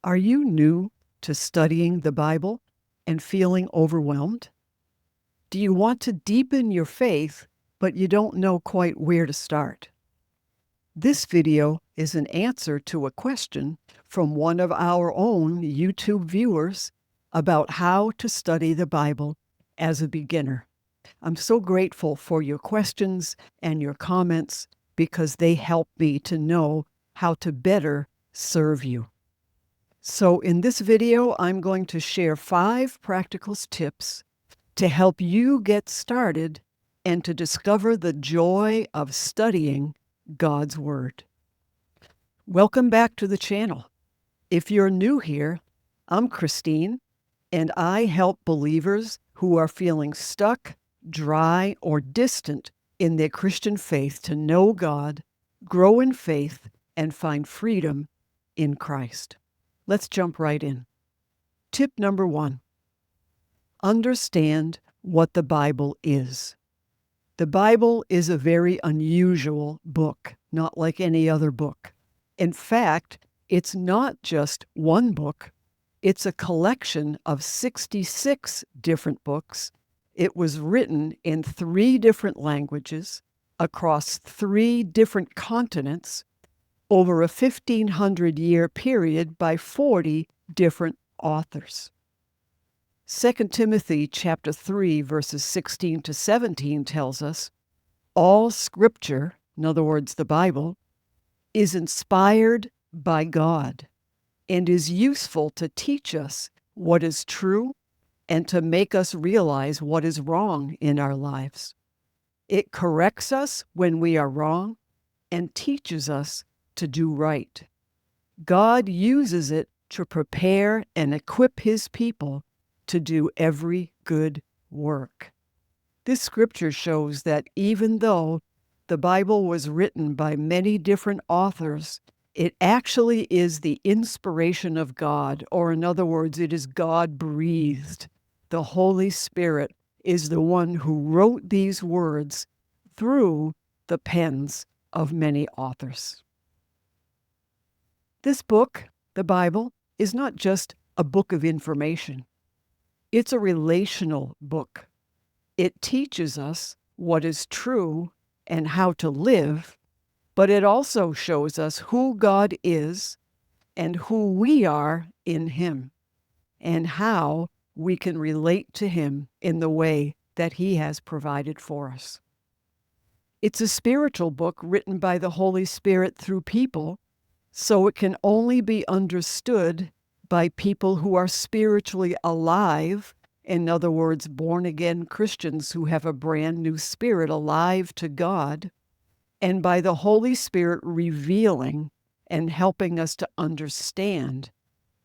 Are you new to studying the Bible and feeling overwhelmed? Do you want to deepen your faith, but you don't know quite where to start? This video is an answer to a question from one of our own YouTube viewers about how to study the Bible as a beginner. I'm so grateful for your questions and your comments because they help me to know how to better serve you. So in this video, I'm going to share 5 practical tips to help you get started and to discover the joy of studying God's Word. Welcome back to the channel. If you're new here, I'm Christine, and I help believers who are feeling stuck, dry, or distant in their Christian faith to know God, grow in faith, and find freedom in Christ. Let's jump right in. Tip number 1, understand what the Bible is. The Bible is a very unusual book, not like any other book. In fact, it's not just one book. It's a collection of 66 different books. It was written in 3 different languages, across 3 different continents, over a 1,500-year period by 40 different authors. 2 Timothy chapter 3, verses 16 to 17 tells us, all Scripture, in other words, the Bible, is inspired by God and is useful to teach us what is true and to make us realize what is wrong in our lives. It corrects us when we are wrong and teaches us to do right. God uses it to prepare and equip His people to do every good work. This scripture shows that even though the Bible was written by many different authors, it actually is the inspiration of God, or in other words, it is God-breathed. The Holy Spirit is the one who wrote these words through the pens of many authors. This book, the Bible, is not just a book of information. It's a relational book. It teaches us what is true and how to live, but it also shows us who God is and who we are in Him, and how we can relate to Him in the way that He has provided for us. It's a spiritual book written by the Holy Spirit through people, so it can only be understood by people who are spiritually alive, in other words, born-again Christians who have a brand new spirit alive to God, and by the Holy Spirit revealing and helping us to understand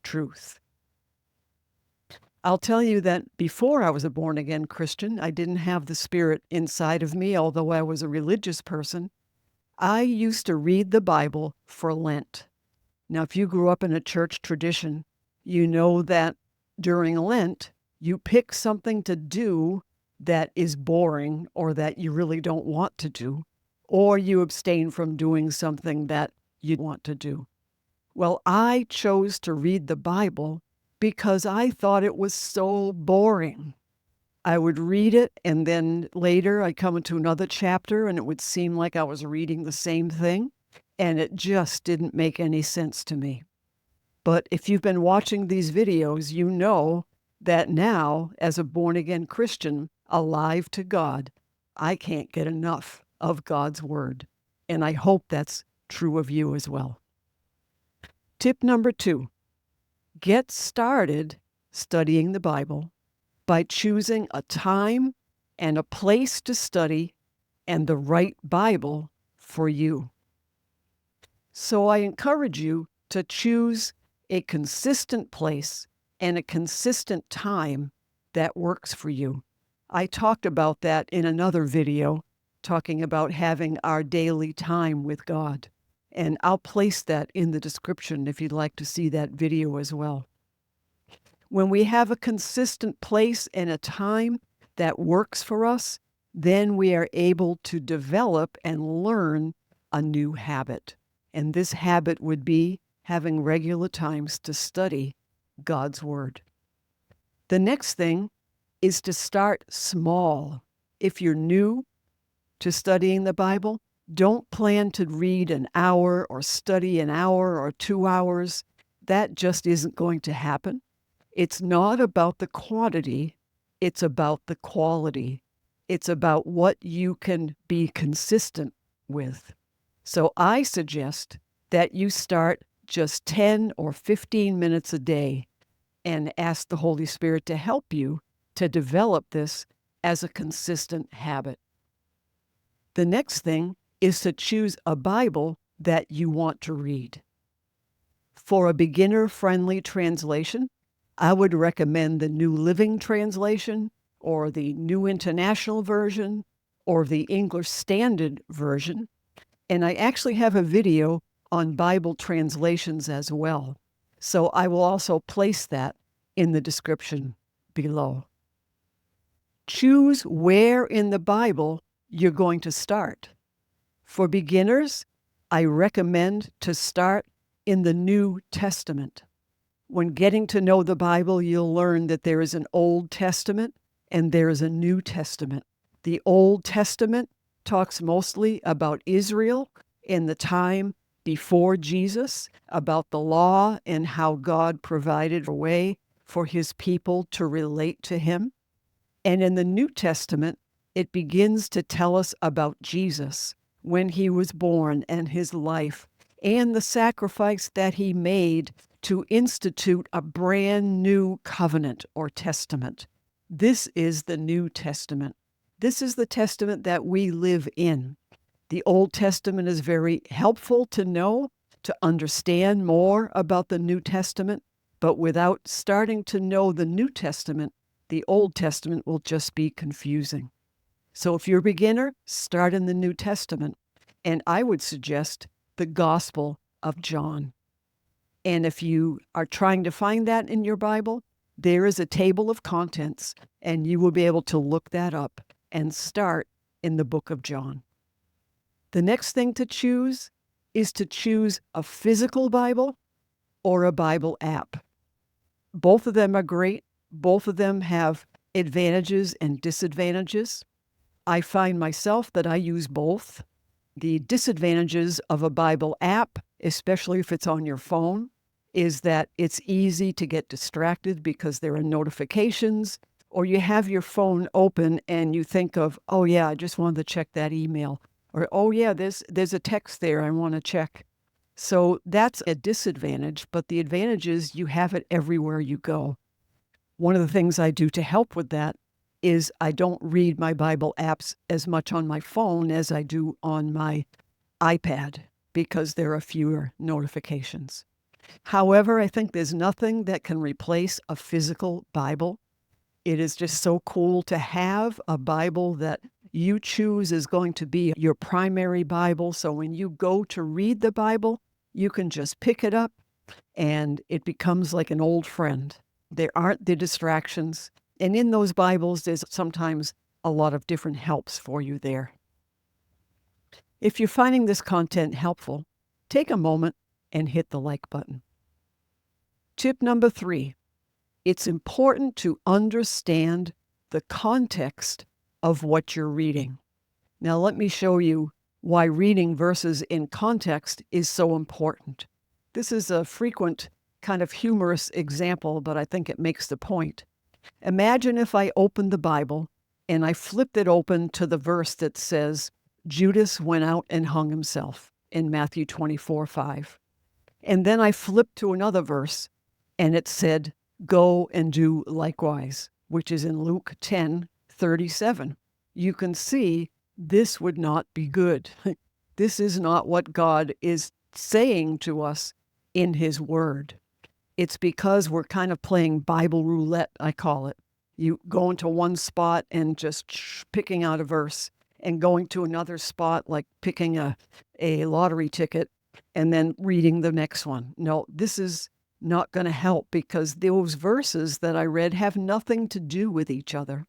truth. I'll tell you that before I was a born-again Christian, I didn't have the Spirit inside of me, although I was a religious person. I used to read the Bible for Lent. Now, if you grew up in a church tradition, you know that during Lent, you pick something to do that is boring or that you really don't want to do, or you abstain from doing something that you want to do. Well, I chose to read the Bible because I thought it was so boring. I would read it, and then later I'd come into another chapter, and it would seem like I was reading the same thing, and it just didn't make any sense to me. But if you've been watching these videos, you know that now, as a born-again Christian, alive to God, I can't get enough of God's Word, and I hope that's true of you as well. Tip number 2, get started studying the Bible by choosing a time and a place to study and the right Bible for you. So I encourage you to choose a consistent place and a consistent time that works for you. I talked about that in another video, talking about having our daily time with God. And I'll place that in the description if you'd like to see that video as well. When we have a consistent place and a time that works for us, then we are able to develop and learn a new habit. And this habit would be having regular times to study God's Word. The next thing is to start small. If you're new to studying the Bible, don't plan to read an hour or study an hour or 2 hours. That just isn't going to happen. It's not about the quantity, it's about the quality. It's about what you can be consistent with. So I suggest that you start just 10 or 15 minutes a day and ask the Holy Spirit to help you to develop this as a consistent habit. The next thing is to choose a Bible that you want to read. For a beginner-friendly translation, I would recommend the New Living Translation or the New International Version or the English Standard Version. And I actually have a video on Bible translations as well. So I will also place that in the description below. Choose where in the Bible you're going to start. For beginners, I recommend to start in the New Testament. When getting to know the Bible, you'll learn that there is an Old Testament and there is a New Testament. The Old Testament talks mostly about Israel in the time before Jesus, about the law and how God provided a way for his people to relate to him. And in the New Testament, it begins to tell us about Jesus, when he was born and his life, and the sacrifice that he made to institute a brand new covenant or testament. This is the New Testament. This is the testament that we live in. The Old Testament is very helpful to know, to understand more about the New Testament, but without starting to know the New Testament, the Old Testament will just be confusing. So if you're a beginner, start in the New Testament, and I would suggest the Gospel of John. And if you are trying to find that in your Bible, there is a table of contents, and you will be able to look that up and start in the book of John. The next thing to choose is to choose a physical Bible or a Bible app. Both of them are great. Both of them have advantages and disadvantages. I find myself that I use both. The disadvantages of a Bible app, especially if it's on your phone, is that it's easy to get distracted because there are notifications, or you have your phone open and you think of, oh yeah, I just wanted to check that email, or oh yeah, there's a text there I want to check. So that's a disadvantage, but the advantage is you have it everywhere you go. One of the things I do to help with that is I don't read my Bible apps as much on my phone as I do on my iPad because there are fewer notifications. However, I think there's nothing that can replace a physical Bible. It is just so cool to have a Bible that you choose is going to be your primary Bible. So when you go to read the Bible, you can just pick it up and it becomes like an old friend. There aren't the distractions. And in those Bibles, there's sometimes a lot of different helps for you there. If you're finding this content helpful, take a moment and hit the like button. Tip number 3, it's important to understand the context of what you're reading. Now let me show you why reading verses in context is so important. This is a frequent kind of humorous example, but I think it makes the point. Imagine if I opened the Bible and I flipped it open to the verse that says, Judas went out and hung himself in Matthew 24:5. And then I flipped to another verse and it said, go and do likewise, which is in Luke 10:37. You can see this would not be good. This is not what God is saying to us in his word. It's because we're kind of playing Bible roulette, I call it. You go into one spot and just picking out a verse, and going to another spot like picking a lottery ticket and then reading the next one. No, this is not going to help because those verses that I read have nothing to do with each other.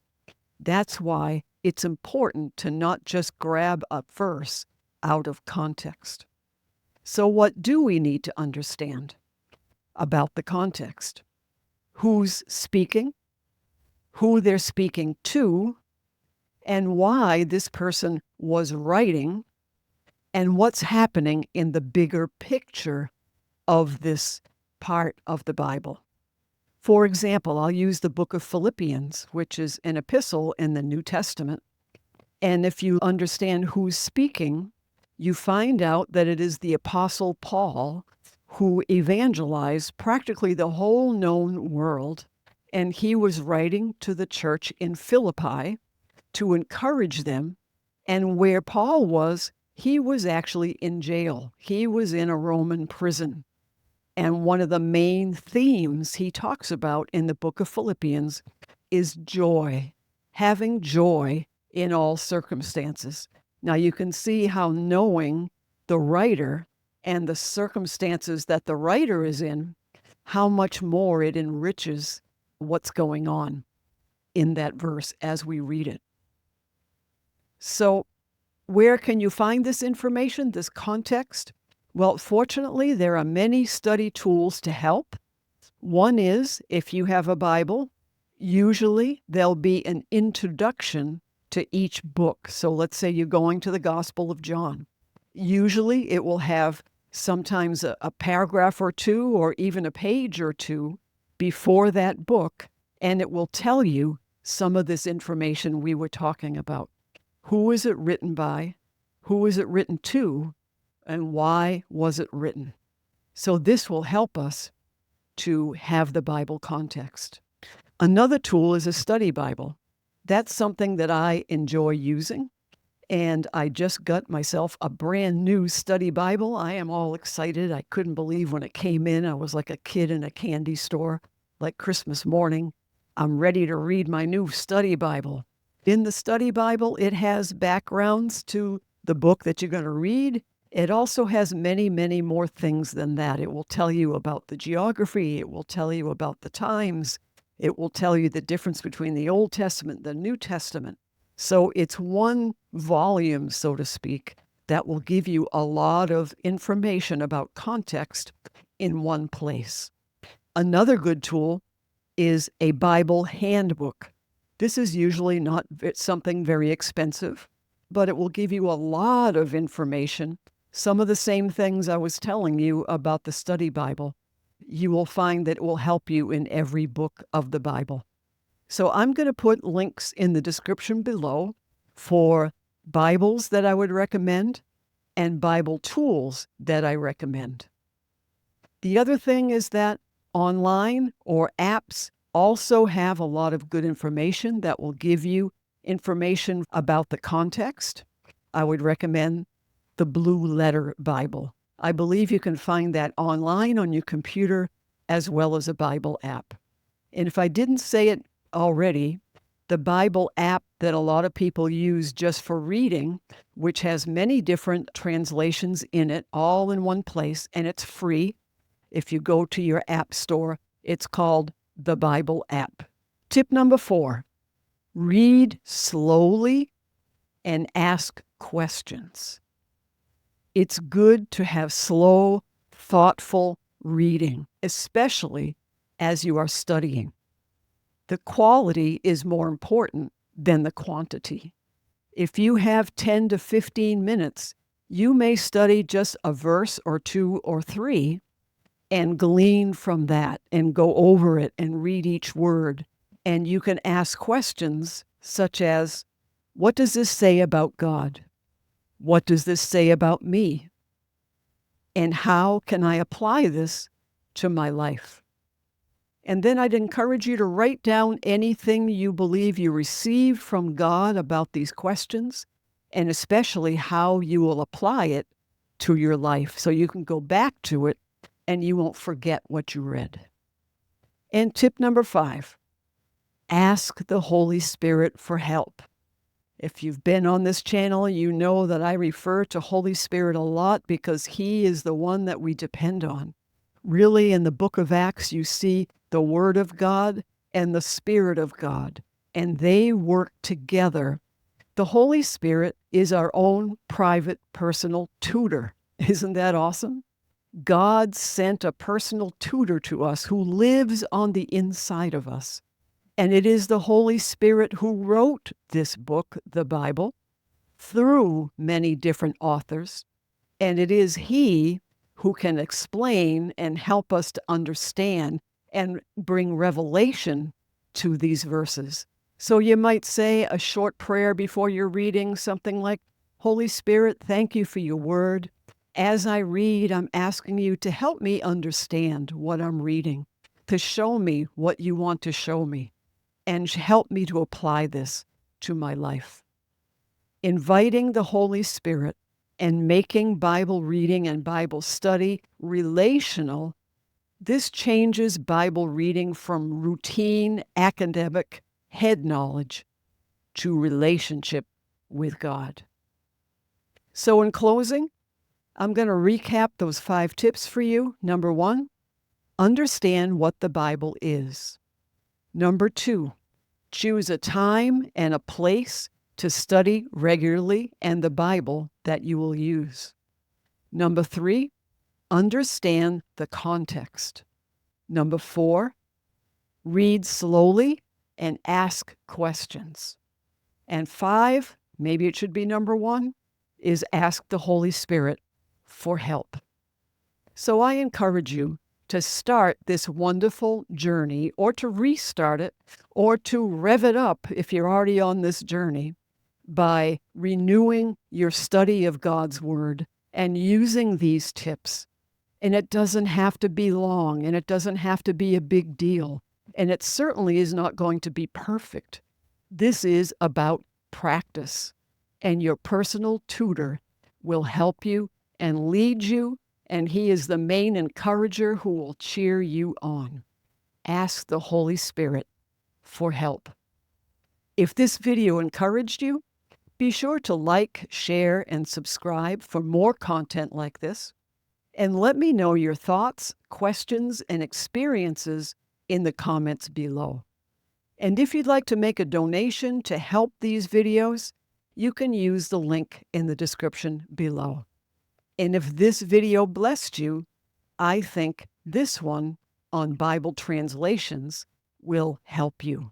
That's why it's important to not just grab a verse out of context. So what do we need to understand about the context? Who's speaking, who they're speaking to, and why this person was writing, and what's happening in the bigger picture of this part of the Bible. For example, I'll use the book of Philippians, which is an epistle in the New Testament. And if you understand who's speaking, you find out that it is the Apostle Paul who evangelized practically the whole known world. And he was writing to the church in Philippi to encourage them. And where Paul was, he was actually in jail. He was in a Roman prison. And one of the main themes he talks about in the book of Philippians is joy, having joy in all circumstances. Now you can see how knowing the writer and the circumstances that the writer is in, how much more it enriches what's going on in that verse as we read it. So where can you find this information, this context? Well, fortunately, there are many study tools to help. One is, if you have a Bible, usually there'll be an introduction to each book. So let's say you're going to the Gospel of John. Usually it will have sometimes a paragraph or two or even a page or two before that book, and it will tell you some of this information we were talking about. Who is it written by? Who is it written to? And why was it written? So this will help us to have the Bible context. Another tool is a study Bible. That's something that I enjoy using. And I just got myself a brand new study Bible. I am all excited. I couldn't believe when it came in. I was like a kid in a candy store, like Christmas morning. I'm ready to read my new study Bible. In the study Bible, it has backgrounds to the book that you're going to read. It also has many, many more things than that. It will tell you about the geography. It will tell you about the times. It will tell you the difference between the Old Testament and the New Testament. So it's one volume, so to speak, that will give you a lot of information about context in one place. Another good tool is a Bible handbook. This is usually not something very expensive, but it will give you a lot of information. Some of the same things I was telling you about the study Bible, you will find that it will help you in every book of the Bible. So I'm going to put links in the description below for Bibles that I would recommend and Bible tools that I recommend. The other thing is that online or apps also have a lot of good information that will give you information about the context. I would recommend the Blue Letter Bible. I believe you can find that online on your computer as well as a Bible app. And if I didn't say it already, the Bible app that a lot of people use just for reading, which has many different translations in it, all in one place, and it's free. If you go to your app store, it's called the Bible app. Tip number 4, read slowly and ask questions. It's good to have slow, thoughtful reading, especially as you are studying. The quality is more important than the quantity. If you have 10 to 15 minutes, you may study just a verse or 2 or 3 and glean from that and go over it and read each word. And you can ask questions such as, what does this say about God? What does this say about me? And how can I apply this to my life? And then I'd encourage you to write down anything you believe you received from God about these questions, and especially how you will apply it to your life so you can go back to it and you won't forget what you read. And tip number 5, ask the Holy Spirit for help. If you've been on this channel, you know that I refer to Holy Spirit a lot because He is the one that we depend on. Really, in the book of Acts, you see the Word of God and the Spirit of God, and they work together. The Holy Spirit is our own private personal tutor. Isn't that awesome? God sent a personal tutor to us who lives on the inside of us. And it is the Holy Spirit who wrote this book, the Bible, through many different authors. And it is He who can explain and help us to understand and bring revelation to these verses. So you might say a short prayer before you're reading, something like, Holy Spirit, thank you for your word. As I read, I'm asking you to help me understand what I'm reading, to show me what you want to show me, and help me to apply this to my life. Inviting the Holy Spirit and making Bible reading and Bible study relational, this changes Bible reading from routine academic head knowledge to relationship with God. So in closing, I'm going to recap those 5 tips for you. Number 1, understand what the Bible is. Number 2, choose a time and a place to study regularly and the Bible that you will use. Number 3, understand the context. Number 4, read slowly and ask questions. And 5, maybe it should be number 1, is ask the Holy Spirit for help. So I encourage you to start this wonderful journey, or to restart it, or to rev it up if you're already on this journey, by renewing your study of God's Word and using these tips. And it doesn't have to be long, and it doesn't have to be a big deal, and it certainly is not going to be perfect. This is about practice, and your personal tutor will help you and lead you, and he is the main encourager who will cheer you on. Ask the Holy Spirit for help. If this video encouraged you, be sure to like, share, and subscribe for more content like this. And let me know your thoughts, questions, and experiences in the comments below. And if you'd like to make a donation to help these videos, you can use the link in the description below. And if this video blessed you, I think this one on Bible translations will help you.